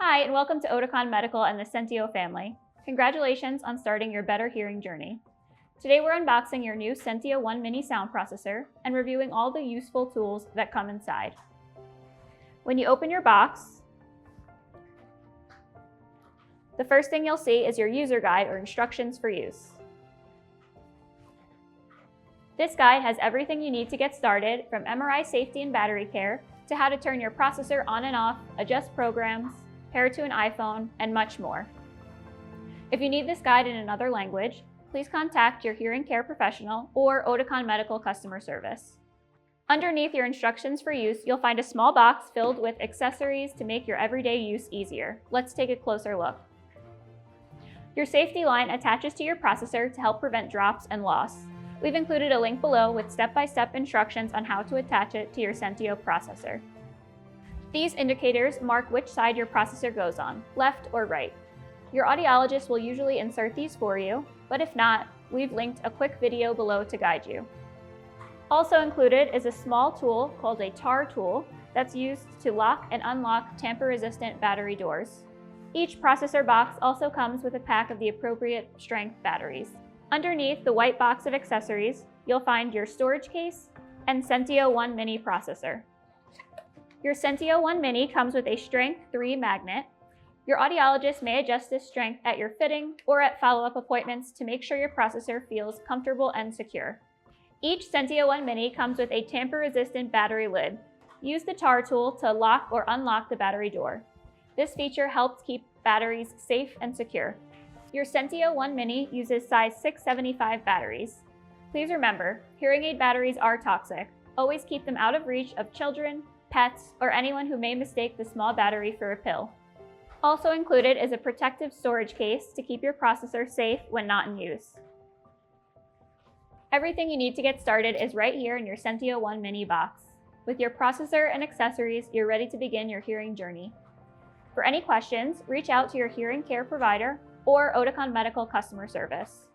Hi, and welcome to Oticon Medical and the Sentio family. Congratulations on starting your better hearing journey. Today we're unboxing your new Sentio 1 Mini sound processor and reviewing all the useful tools that come inside. When you open your box, the first thing you'll see is your user guide or instructions for use. This guide has everything you need to get started, from MRI safety and battery care to how to turn your processor on and off, adjust programs, pair to an iPhone, and much more. If you need this guide in another language, please contact your hearing care professional or Oticon Medical customer service. Underneath your instructions for use, you'll find a small box filled with accessories to make your everyday use easier. Let's take a closer look. Your safety line attaches to your processor to help prevent drops and loss. We've included a link below with step-by-step instructions on how to attach it to your Sentio processor. These indicators mark which side your processor goes on, left or right. Your audiologist will usually insert these for you, but if not, we've linked a quick video below to guide you. Also included is a small tool called a tar tool that's used to lock and unlock tamper-resistant battery doors. Each processor box also comes with a pack of the appropriate strength batteries. Underneath the white box of accessories, you'll find your storage case and Sentio 1 Mini processor. Your Sentio 1 Mini comes with a strength 3 magnet. Your audiologist may adjust this strength at your fitting or at follow-up appointments to make sure your processor feels comfortable and secure. Each Sentio 1 Mini comes with a tamper-resistant battery lid. Use the tar tool to lock or unlock the battery door. This feature helps keep batteries safe and secure. Your Sentio 1 Mini uses size 675 batteries. Please remember, hearing aid batteries are toxic. Always keep them out of reach of children, pets, or anyone who may mistake the small battery for a pill. Also included is a protective storage case to keep your processor safe when not in use. Everything you need to get started is right here in your Sentio 1 Mini box. With your processor and accessories, you're ready to begin your hearing journey. For any questions, reach out to your hearing care provider or Oticon Medical customer service.